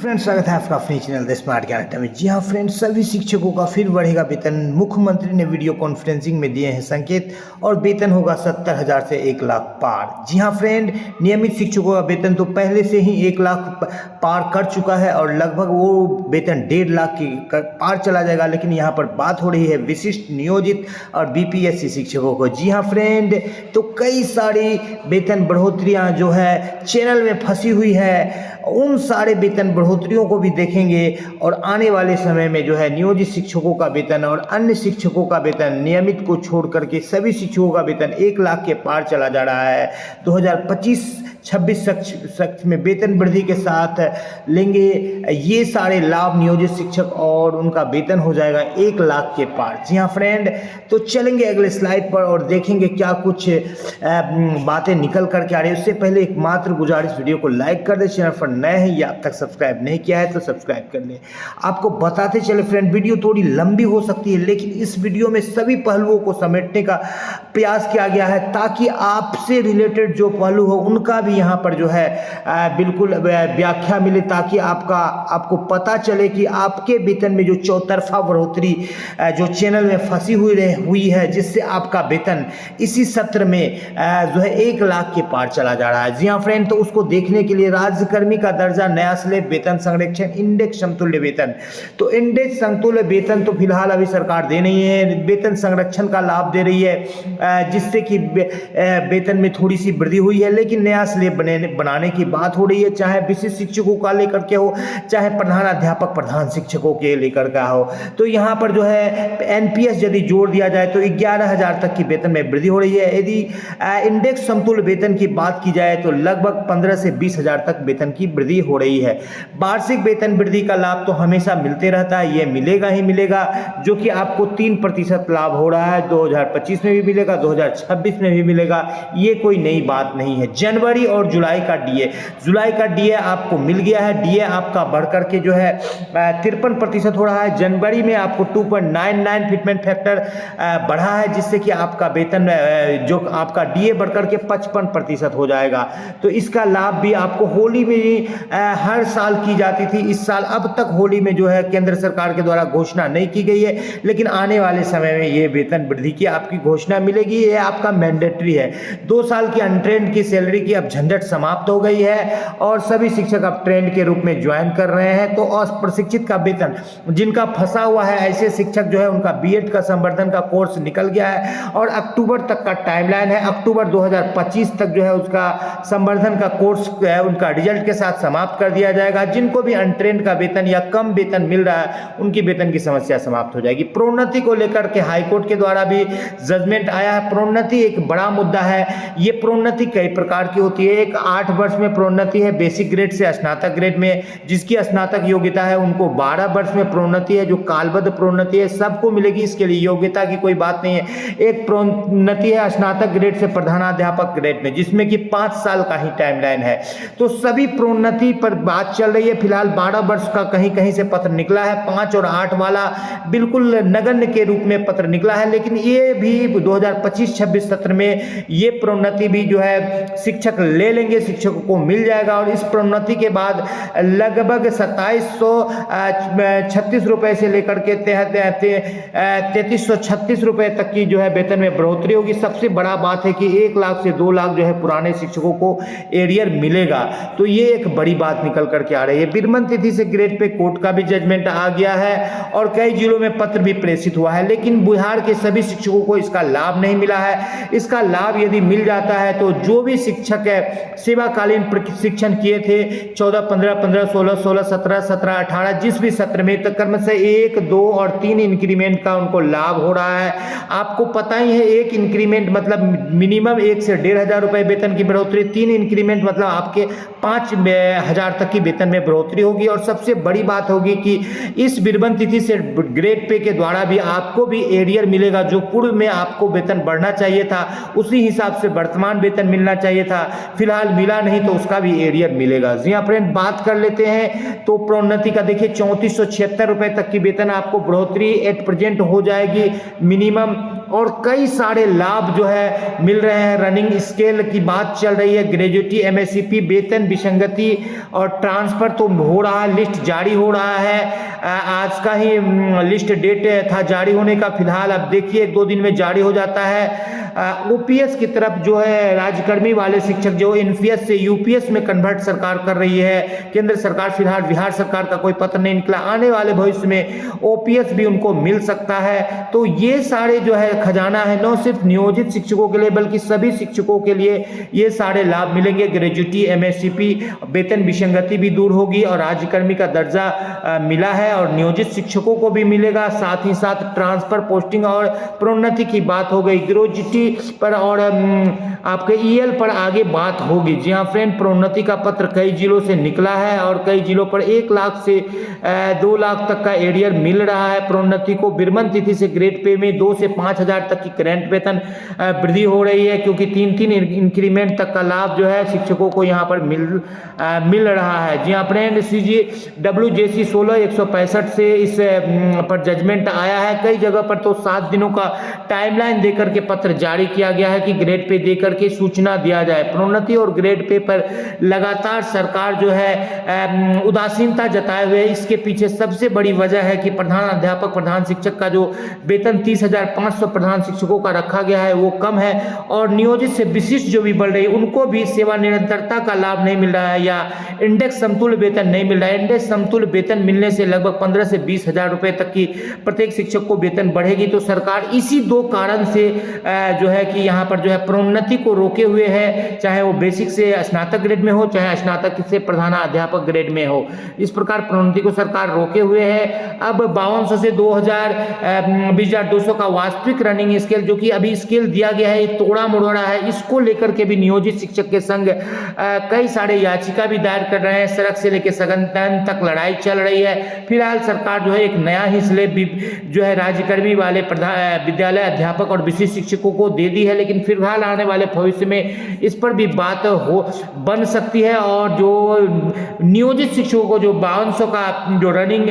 Friends, स्वागत है आपका अपने चैनल द स्मार्ट ज्ञान अड्डा में। जी हाँ फ्रेंड्स, सभी शिक्षकों का फिर बढ़ेगा वेतन। मुख्यमंत्री ने वीडियो कॉन्फ्रेंसिंग में दिए हैं संकेत और वेतन होगा 70,000 से 1 लाख पार। जी हाँ फ्रेंड, नियमित शिक्षकों का वेतन तो पहले से ही 1 लाख पार कर चुका है और लगभग वो वेतन 1.5 लाख की पार चला जाएगा। लेकिन यहाँ पर बात हो रही है विशिष्ट, नियोजित और बीपीएससी शिक्षकों को। जी हाँ फ्रेंड, तो कई सारी वेतन बढ़ोतरियाँ जो है चैनल में फंसी हुई है, उन सारे वेतन बढ़ोतरियों को भी देखेंगे और आने वाले समय में जो है नियोजित शिक्षकों का वेतन और अन्य शिक्षकों का वेतन, नियमित को छोड़ करके सभी शिक्षकों का वेतन 1 लाख के पार चला जा रहा है। 2025-26 में वेतन वृद्धि के साथ लेंगे ये सारे लाभ नियोजित शिक्षक और उनका वेतन हो जाएगा 1 लाख के पार। जी हाँ फ्रेंड, तो चलेंगे अगले स्लाइड पर और देखेंगे क्या कुछ बातें निकल करके आ रही है। उससे पहले एक मात्र गुजारिश, वीडियो को लाइक कर दे, चैनल पर नए हैं या अब तक सब्सक्राइब नहीं किया है तो सब्सक्राइब कर ले। आपको बताते चले फ्रेंड, वीडियो थोड़ी लंबी हो सकती है लेकिन इस वीडियो में सभी पहलुओं को समेटने का प्रयास किया गया है ताकि आपसे रिलेटेड जो पहलू हो उनका भी यहाँ पर जो है बिल्कुल व्याख्या मिले, ताकि आपको पता चले कि आपके वेतन में जो चौतरफा बढ़ोतरी जो चैनल में फंसी हुई है, जिससे आपका वेतन इसी सत्र में जो है 1 लाख के पार चला जा रहा है। जी हाँ फ्रेंड, तो उसको देखने के लिए राज्यकर्मी का दर्जा, नया स्लैब वेतन संरक्षण, इंडेक्स समतुल्य वेतन। तो इंडेक्स समतुल्य वेतन तो फिलहाल अभी सरकार दे नहीं है, वेतन संरक्षण का लाभ दे रही है जिससे कि वेतन में थोड़ी सी वृद्धि हुई है। लेकिन नया स्लैब बनाने की बात हो रही है, चाहे विशिष्ट शिक्षकों का लेकर के हो, चाहे प्रधानाध्यापक प्रधान शिक्षकों के लेकर का हो। तो यहाँ पर जो है एनपीएस यदि जोड़ दिया जाए तो 11,000 तक की वेतन में वृद्धि हो रही है। यदि इंडेक्स समतुल्य वेतन की बात की जाए तो लगभग 15 से 20,000 तक वेतन की वृद्धि हो रही है। वार्षिक वेतन वृद्धि का लाभ तो हमेशा मिलते रहता है, ये मिलेगा ही मिलेगा, जो कि आपको 3% लाभ हो रहा है। 2025 में भी मिलेगा, 2026 में भी मिलेगा, ये कोई नई बात नहीं है। जनवरी और जुलाई का डीए आपको मिल गया है। डीए आपका बढ़ करके जो है 53% हो रहा है। जनवरी में आपको 2.99 फिटमेंट फैक्टर बढ़ा है, जिससे कि आपका वेतन जो आपका डीए बढ़कर के 55% हो जाएगा। तो इसका लाभ भी आपको होली में हर साल की जाती थी, इस साल अब तक होली में जो है केंद्र सरकार के द्वारा घोषणा नहीं की गई है, लेकिन आने वाले समय में ये वेतन वृद्धि की आपकी घोषणा मिलेगी। ये आपका मैंडेटरी है। 2 साल की अनट्रेंड की सैलरी की अब झंझट समाप्त हो गई है और सभी शिक्षक अब ट्रेंड के रूप में ज्वाइन कर रहे हैं। तो प्रशिक्षित का वेतन जिनका फंसा हुआ है, ऐसे शिक्षक जो है उनका बीएड का संवर्धन का कोर्स निकल गया है और अक्टूबर तक का टाइमलाइन है। अक्टूबर 2025 तक जो है उसका संवर्धन का कोर्स उनका रिजल्ट के साथ समाप्त कर दिया जाएगा। जिनको भी अनट्रेंड का वेतन या कम वेतन मिल रहा है उनकी वेतन की समस्या समाप्त हो जाएगी। प्रोन्नति को लेकर के हाईकोर्ट के द्वारा भी जजमेंट आया है। प्रोन्नति एक बड़ा मुद्दा है। ये प्रोन्नति कई प्रकार की होती है। एक 8 वर्ष में प्रोन्नति है, बेसिक ग्रेड से स्नातक ग्रेड में। जिसकी स्नातक योग्यता है उनको 12 वर्ष में प्रोन्नति है। जो कालबद्ध प्रोन्नति है सबको मिलेगी, इसके लिए योग्यता की कोई बात नहीं है। एक प्रोन्नति है स्नातक ग्रेड से प्रधानाध्यापक ग्रेड में, जिसमें कि 5 साल का ही टाइमलाइन है। तो सभी प्रोन्नति पर बात चल रही है। फिलहाल 12 वर्ष का कहीं से पत्र निकला है, 5 और 8 वाला बिल्कुल नगण्य के रूप में पत्र निकला है। लेकिन ये भी 2025-26 सत्र में ये प्रोन्नति भी जो है शिक्षक ले लेंगे, शिक्षकों को मिल जाएगा। और इस प्रोन्नति के बाद लगभग 2736 रुपए से लेकर के 3336 रुपए तक की जो है वेतन में बढ़ोतरी होगी। सबसे बड़ा बात है कि 1 लाख से 2 लाख जो है पुराने शिक्षकों को एरियर मिलेगा। तो ये एक बड़ी बात निकल करके आ रही है। विरमण तिथि से ग्रेड पे कोर्ट का भी जजमेंट आ गया है और कई जिलों में पत्र भी प्रेषित हुआ है, लेकिन बिहार के सभी शिक्षकों को इसका लाभ नहीं मिला है। इसका लाभ यदि मिल जाता है तो जो भी शिक्षक है सेवाकालीन प्रशिक्षण किए थे 14, 15, 15, 16, 16, 17, 17, 18 जिस भी सत्र में, तो क्रम से 1, 2 और 3 इंक्रीमेंट का उनको लाभ हो रहा है। आपको पता ही है, एक इंक्रीमेंट मतलब मिनिमम 1 से 1,500 रुपए वेतन की बढ़ोतरी, 3 इंक्रीमेंट मतलब आपके 5,000 तक की वेतन में बढ़ोतरी होगी। और सबसे बड़ी बात होगी कि इस विरमण तिथि से ग्रेड पे के द्वारा भी आपको भी एरियर मिलेगा। जो पूर्व में आपको वेतन बढ़ना चाहिए था उसी हिसाब से वर्तमान वेतन मिलना चाहिए था, फिलहाल मिला नहीं तो उसका भी एरियर मिलेगा। जी हाँ फ्रेंड, बात कर लेते हैं तो प्रोन्नति का देखिए 3476 रुपए तक की वेतन आपको बढ़ोतरी एट प्रेजेंट हो जाएगी मिनिमम। और कई सारे लाभ जो है मिल रहे हैं। रनिंग स्केल की बात चल रही है, ग्रेजुएटी, एमएससीपी, वेतन विसंगति और ट्रांसफर तो हो रहा है, लिस्ट जारी हो रहा है। आज का ही लिस्ट डेट था जारी होने का, फिलहाल अब देखिए 1-2 दिन में जारी हो जाता है। ओपीएस की तरफ जो है राज्यकर्मी वाले शिक्षक जो एनपीएस से यूपीएस में कन्वर्ट सरकार कर रही है, केंद्र सरकार, फिलहाल बिहार सरकार का कोई पत्र नहीं निकला, आने वाले भविष्य में ओपीएस भी उनको मिल सकता है। तो ये सारे जो है खजाना है, न सिर्फ नियोजित शिक्षकों के लिए बल्कि सभी शिक्षकों के लिए ये सारे लाभ मिलेंगे। ग्रेजुएटी, एमएससीपी, वेतन विसंगति भी दूर होगी और राज्यकर्मी का दर्जा मिला है और नियोजित शिक्षकों को भी मिलेगा। साथ ही साथ ट्रांसफर, पोस्टिंग और प्रोन्नति की बात हो गई। ग्रेजुएटी पर और आपके ईएल पर आगे बात होगी। जी हाँ फ्रेंड, प्रोन्नति का पत्र कई जिलों से निकला है और कई जिलों पर 1 लाख से 2 लाख तक का एरियर मिल रहा है। प्रोन्नति को विरमण तिथि से ग्रेड पे में 2 से 5 हजार तक की करंट वेतन वृद्धि हो रही है, क्योंकि 3-3 इंक्रीमेंट तक का लाभ जो है शिक्षकों को यहाँ पर मिल रहा है। जी हाँ फ्रेंड, WJC 16/165 से इस पर जजमेंट आया है। कई जगह पर तो 7 दिनों का टाइमलाइन देकर के पत्र जारी किया गया है कि ग्रेड पे देकर के सूचना दिया जाए। प्रोन्नति और ग्रेड पे पर लगातार सरकार जो है उदासीनता जताए हुए, इसके पीछे सबसे बड़ी वजह है कि प्रधान अध्यापक, प्रधान शिक्षक का जो वेतन 30,500 प्रधान शिक्षकों का रखा गया है वो कम है और नियोजित से विशिष्ट जो भी बढ़ रही है उनको भी सेवा निरंतरता का लाभ नहीं मिल रहा है या इंडेक्स समतुल्य वेतन नहीं मिल रहा है। इंडेक्स समतुल्य वेतन मिलने से लगभग 15 से 20 हजार रुपए तक की प्रत्येक शिक्षक को वेतन बढ़ेगी। तो सरकार इसी 2 कारण से जो है कि यहाँ पर जो है प्रोन्नति को रोके हुए है, चाहे वो बेसिक से स्नातक ग्रेड में हो, चाहे स्नातक से प्रधानाध्यापक ग्रेड में हो। इस प्रकार प्रोन्नति को सरकार रोके हुए है। अब 5200 से 20,200 का वास्तविक रनिंग स्केल जो कि अभी स्केल दिया गया है, तोड़ा मोड़ा है, इसको लेकर के भी नियोजित शिक्षक के संग कई सारे याचिका भी दायर कर रहे हैं। सड़क से लेकर सदन तक लड़ाई चल रही है। फिलहाल सरकार जो है एक नया ही स्लेब जो है राज्यकर्मी वाले विद्यालय अध्यापक और विशिष्ट शिक्षकों को दे दी है, लेकिन फिलहाल आने वाले भविष्य में इस पर भी बात बन सकती है। और जो नियोजित शिक्षकों को जो 5200 का जो रनिंग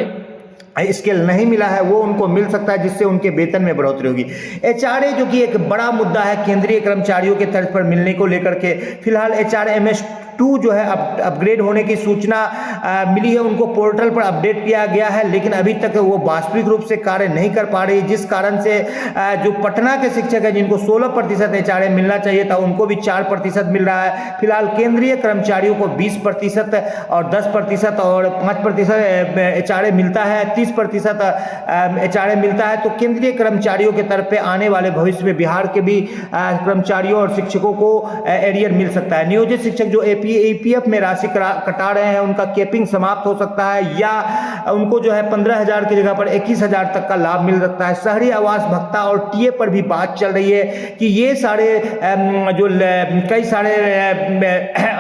स्केल नहीं मिला है वो उनको मिल सकता है, जिससे उनके वेतन में बढ़ोतरी होगी। एचआरए जो कि एक बड़ा मुद्दा है केंद्रीय कर्मचारियों के तर्ज पर मिलने को लेकर के, फिलहाल HRMS2 जो है अपग्रेड होने की सूचना मिली है, उनको पोर्टल पर अपडेट किया गया है, लेकिन अभी तक वो वास्तविक रूप से कार्य नहीं कर पा रही, जिस कारण से जो पटना के शिक्षक है जिनको 16% HRA मिलना चाहिए था उनको भी 4% मिल रहा है। फिलहाल केंद्रीय कर्मचारियों को 20% और 10% और 5% HRA मिलता है, 30% HRA मिलता है। तो केंद्रीय कर्मचारियों के तरफ पे आने वाले भविष्य में बिहार के भी कर्मचारियों और शिक्षकों को एरियर मिल सकता है। नियोजित शिक्षक जो APF में राशि कटा रहे हैं उनका कैपिंग समाप्त हो सकता है, या उनको जो है 15,000 की जगह पर 21,000 तक का लाभ मिल सकता है। शहरी आवास भत्ता और टीए पर भी बात चल रही है कि ये सारे जो कई सारे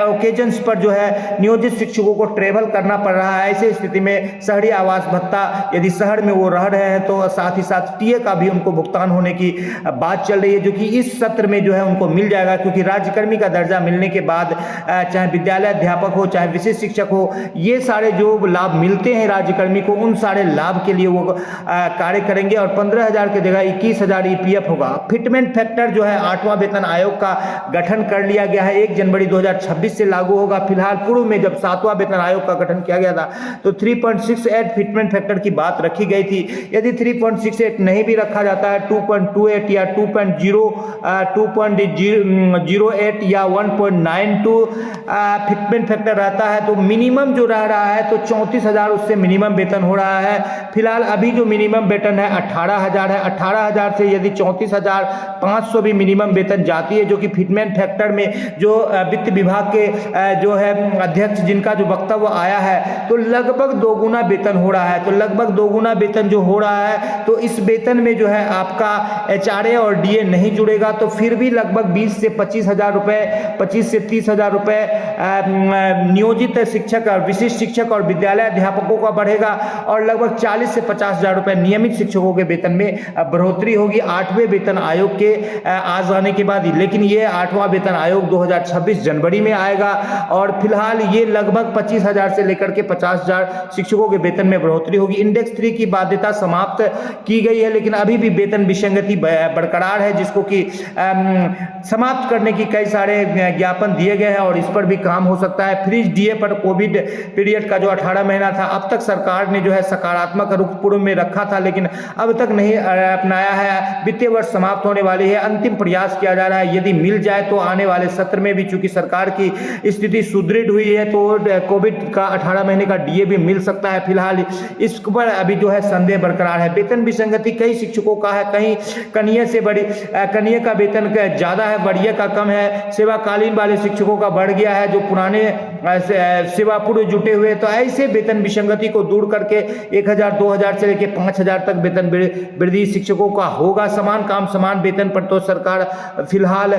ओकेजन्स पर जो है नियोजित शिक्षकों को ट्रेवल करना पड़ रहा है। ऐसी स्थिति में शहरी आवास भत्ता यदि शहर में वो रह रहे हैं तो साथ ही साथ टीए का भी उनको भुगतान होने की बात चल रही है, जो कि इस सत्र में जो है उनको मिल जाएगा, क्योंकि राज्यकर्मी का दर्जा मिलने के बाद चाहे विद्यालय अध्यापक हो चाहे विशिष्ट शिक्षक हो, ये सारे जो लाभ मिलते हैं राज्यकर्मी को, उन सारे लाभ के लिए वो कार्य करेंगे और 15,000 की जगह 21,000 EPF होगा। फिटमेंट फैक्टर जो है 8वां वेतन आयोग का गठन कर लिया गया है, 1 जनवरी 2026 से लागू होगा। फिलहाल पूर्व में जब 7वां वेतन आयोग का गठन किया गया था तो 3.68 फिटमेंट फैक्टर की बात रखी गई थी। यदि 3.68 नहीं भी रखा जाता है, 2.28 या 2.08 या 1.92 फिटमेंट फैक्टर रहता है तो मिनिमम जो रह रहा है तो 34,000 उससे मिनिमम वेतन हो रहा है। फिलहाल अभी जो मिनिमम वेतन है 18,000 है। 18,000 से यदि 34,500 भी मिनिमम वेतन जाती है, जो कि फिटमेंट फैक्टर में जो वित्त विभाग के जो है अध्यक्ष जिनका जो वक्तव्य आया है, तो लगभग 2 गुना वेतन हो रहा है। तो लगभग 2 गुना वेतन जो हो रहा है तो इस वेतन में जो है आपका HRA और DA नहीं जुड़ेगा, तो फिर भी लगभग 20 से 25 हजार रुपए, 25 से 30 हजार रुपए नियोजित शिक्षक और विशिष्ट शिक्षक और विद्यालय अध्यापकों का बढ़ेगा और लगभग 40 से 50 हजार रुपए नियमित शिक्षकों के वेतन में बढ़ोतरी होगी 8वें वेतन आयोग के आ जाने के बाद। लेकिन ये 8वां वेतन आयोग 2026 जनवरी में आएगा और फिलहाल ये लगभग 25,000 से लेकर के 50,000 शिक्षकों के वेतन में बढ़ोतरी होगी। इंडेक्स 3 की बाध्यता समाप्त की गई है, लेकिन अभी भी वेतन विसंगति बरकरार है, जिसको कि समाप्त करने की कई सारे ज्ञापन दिए गए हैं और इस पर भी काम हो सकता है। फ्रीज डीए पर कोविड पीरियड का जो 18 महीना था, अब तक सरकार ने जो है सकारात्मक रुख पूर्व में रखा था, लेकिन अब तक नहीं अपनाया है। वित्तीय वर्ष समाप्त होने वाली है, अंतिम प्रयास किया जा रहा है। यदि मिल जाए तो आने वाले सत्र में भी, चूंकि सरकार की स्थिति सुदृढ़ हुई है, तो कोविड का 18 महीने का डीए भी मिल सकता है। फिलहाल इस पर अभी जो है संदेह बरकरार है। वेतन विसंगति कई शिक्षकों का है, कहीं कनीय से बड़ी कनीय का वेतन ज्यादा है, वरीय का कम है, सेवाकालीन वाले शिक्षकों का बढ़ गया है, जो पुराने सेवा पूर्व जुटे हुए। तो ऐसे वेतन विसंगति को दूर करके 1,000 2,000 से लेकर 5,000 तक वेतन वृद्धि शिक्षकों का होगा। समान काम समान वेतन पर तो सरकार फिलहाल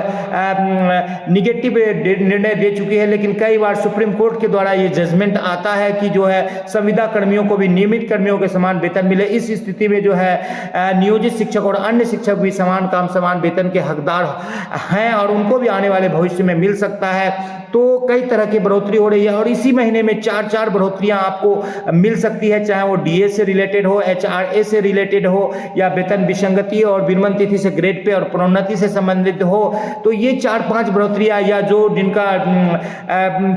निगेटिव निर्णय दे चुकी है, लेकिन कई बार सुप्रीम कोर्ट के द्वारा ये जजमेंट आता है कि जो है संविदा कर्मियों को भी नियमित कर्मियों के समान वेतन मिले। इस स्थिति में जो है नियोजित शिक्षक और अन्य शिक्षक भी समान काम समान वेतन के हकदार हैं और उनको भी आने वाले भविष्य में मिल सकता है। तो कई तरह की बढ़ोतरी हो रही है और इसी महीने में 4 बढ़ोतरियां आपको मिल सकती है, चाहे वो डीए से रिलेटेड हो, एचआरए से रिलेटेड हो या वेतन विसंगति और विनिमय तिथि से ग्रेड पे और प्रोन्नति से संबंधित हो। तो ये 4-5 बढ़ोतरियां या जो जिनका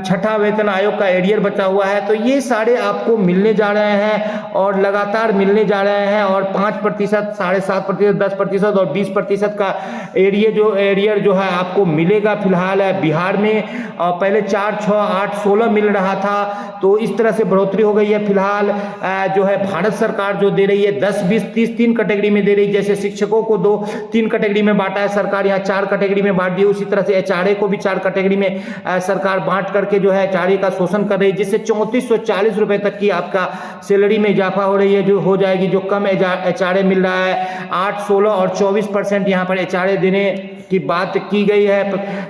6ठा वेतन आयोग का एरियर बचा हुआ है, तो ये सारे आपको मिलने जा रहे हैं और लगातार मिलने जा रहे हैं और 5%, 7.5%, 10% और 20% का एरियर जो है आपको मिलेगा। फिलहाल बिहार में पहले 4, 6, 8, 16 मिल रहा था, तो इस तरह से बढ़ोतरी हो गई है। फिलहाल जो है भारत सरकार जो दे रही है 10, 20, 30 3 कैटेगरी में दे रही है। जैसे शिक्षकों को 3 कैटेगरी में बांटा है सरकार, यहाँ 4 कैटेगरी में बांट दी। उसी तरह से एचआरए को भी 4 कैटेगरी में सरकार बांट करके जो है एचआरए का शोषण कर रही है, जिससे 3440 रुपए तक की आपका सैलरी में इजाफा हो रही है, जो हो जाएगी। जो कम एचआरए मिल रहा है 8, 16 और 24% यहाँ पर एचआरए देने की बात की गई है,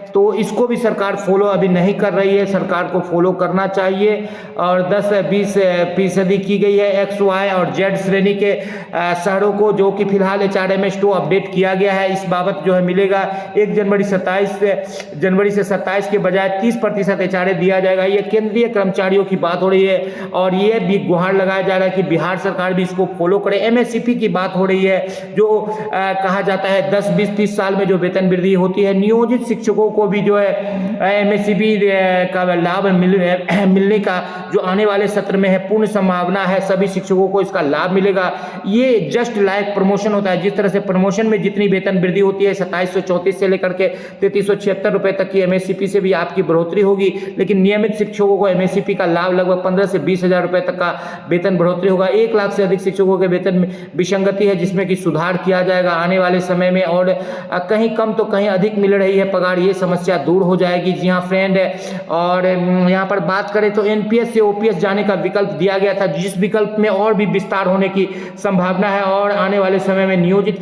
तो इसको भी सरकार फॉलो अभी नहीं कर रही है। सरकार को फॉलो करना चाहिए। और 10-20% की गई है एक्स, वाई और जेड श्रेणी के शहरों को, जो कि फिलहाल एचआरएमएस 2 अपडेट किया गया है। इस बाबत जो है मिलेगा 1 जनवरी से 27 के बजाय 30% एचआरए दिया जाएगा। ये केंद्रीय कर्मचारियों की बात हो रही है और ये भी गुहार लगाया जा रहा है कि बिहार सरकार भी इसको फॉलो करे। एमएससीपी की बात हो रही है, जो कहा जाता है 10, 20, 30 साल में जो वेतन वृद्धि होती है, नियोजित शिक्षकों को भी जो है एमएससीपी का लाभ मिलने का जो आने वाले सत्र में है पूर्ण संभावना है। सभी शिक्षकों को इसका लाभ मिलेगा। ये जस्ट लाइक प्रमोशन होता है। जिस तरह से प्रमोशन में जितनी वेतन वृद्धि होती है 2734 से लेकर के 3376 रुपए तक की एमएससीपी से भी आपकी बढ़ोतरी होगी, लेकिन नियमित शिक्षकों को एमएससीपी का लाभ लगभग 15 से 20 हजार रुपए तक का वेतन बढ़ोतरी होगा। 1 लाख से अधिक शिक्षकों के वेतन में विसंगति है, जिसमें कि सुधार किया जाएगा आने वाले समय में, और कहीं कम तो कहीं अधिक मिल रही है पगार, ये समस्या दूर हो जाएगी। जी हाँ फ्रेंड, और यहाँ पर बात करें तो एनपीएस से ओपीएस जाने का विकल्प दिया गया था, जिस विकल्प में और भी विस्तार होने की संभावना है और आने वाले समय में नियोजित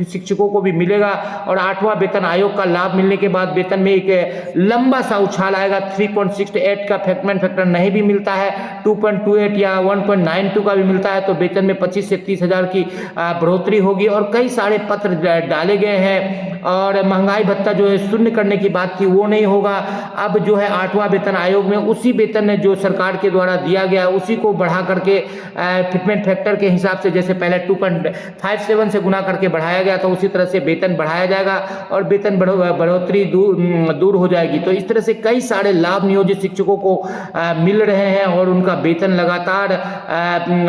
शिक्षकों को भी मिलेगा। और 8वां वेतन आयोग का लाभ मिलने के बाद वेतन में एक लंबा सा उछाल आएगा। 3.68 का फैक्टमेंट फैक्टर नहीं भी मिलता है, 2.28 या 1.92 का भी मिलता है, तो वेतन में 25 से 30 हजार की बढ़ोतरी होगी। और कई सारे पत्र डाले गए हैं और महंगाई भत्ता जो है शून्य करने की बात थी वो नहीं होगा। अब जो है 8वां वेतन आयोग में उसी वेतन जो सरकार के द्वारा दिया गया उसी को बढ़ा करके फिटमेंट फैक्टर के हिसाब से, जैसे पहले 2.57 से गुना करके बढ़ाया गया था, उसी तरह से वेतन बढ़ाया जाएगा और वेतन बढ़ोतरी दूर हो जाएगी। तो इस तरह से कई सारे लाभ नियोजित शिक्षकों को मिल रहे हैं और उनका वेतन लगातार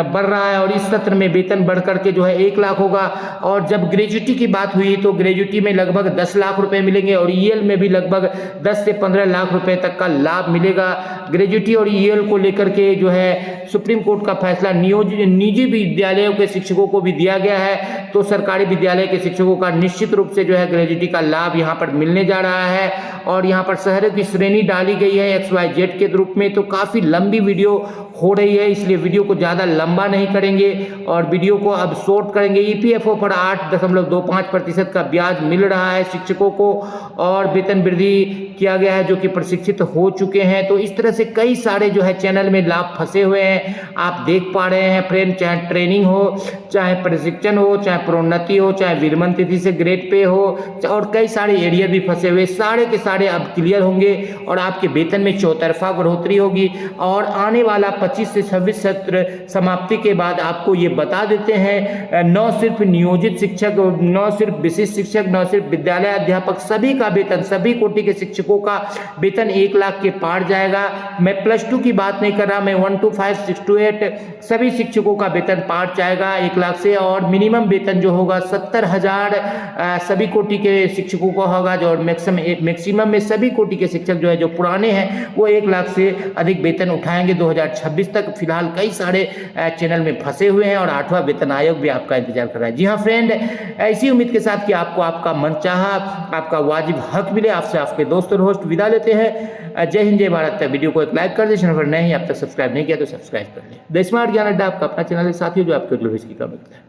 बढ़ रहा है। और इस सत्र में वेतन बढ़ करके जो है 1 लाख होगा। और जब ग्रेजुटी की बात हुई तो ग्रेजुटी में लगभग 10 लाख रुपए मिलेंगे और ईएल में भी लगभग 10 से 15 लाख रुपए तक का लाभ मिलेगा। ग्रेजुटी और ईएल को लेकर के जो है सुप्रीम कोर्ट का फैसला निजी विद्यालयों के शिक्षकों को भी दिया गया है, तो सरकारी विद्यालय के शिक्षकों का निश्चित रूप से जो है ग्रेजुटी का लाभ यहाँ पर मिलने जा रहा है। और यहाँ पर शहरों की श्रेणी डाली गई है XYZ के रूप में, तो काफी लंबी वीडियो हो रही है, इसलिए वीडियो को ज़्यादा लंबा नहीं करेंगे और वीडियो को अब शॉर्ट करेंगे। ईपीएफओ पर 8.25% का ब्याज मिल रहा है शिक्षकों को और वेतन वृद्धि किया गया है जो कि प्रशिक्षित हो चुके हैं। तो इस तरह से कई सारे जो है चैनल में लाभ फंसे हुए हैं, आप देख पा रहे हैं फ्रेंड। चाहे ट्रेनिंग हो, चाहे प्रशिक्षण हो, चाहे प्रोन्नति हो, चाहे विरमण तिथि से ग्रेड पे हो, और कई सारे एरिया भी फंसे हुए, सारे के सारे अब क्लियर होंगे और आपके वेतन में चौतरफा बढ़ोतरी होगी। और आने वाला 25 से 26 सत्र समाप्ति के बाद आपको ये बता देते हैं, न सिर्फ नियोजित शिक्षक, न सिर्फ विशिष्ट शिक्षक, न सिर्फ विद्यालय अध्यापक, सभी का वेतन, सभी कोटि के शिक्षकों का वेतन 1 लाख के पार जाएगा। मैं +2 की बात नहीं कर रहा, मैं 1 to 5, 6 to 8 सभी शिक्षकों का वेतन पार जाएगा 1 लाख से। और मिनिमम वेतन जो होगा 70,000 सभी कोटि के शिक्षकों को होगा, जो मैक्सिमम में सभी कोटि के शिक्षक जो है जो पुराने हैं वो 1 लाख से अधिक वेतन उठाएंगे 2026 तक। फिलहाल कई सारे चैनल में फंसे हुए हैं और 8वां वेतन आयोग भी आपका इंतजार कर रहा है। जी हाँ फ्रेंड, ऐसी उम्मीद के साथ कि आपको आपका मनचाहा, आपका वाजिब हक मिले, आपसे आपके दोस्त और होस्ट विदा लेते हैं। जय हिंद, जय भारत। वीडियो को एक लाइक कर दे, चैनल पर नए हैं, अब तक सब्सक्राइब नहीं किया तो सब्सक्राइब कर ले। द स्मार्ट ज्ञान अड्डा आपका अपना चैनल है साथियों, जो आपके की कमेंट है।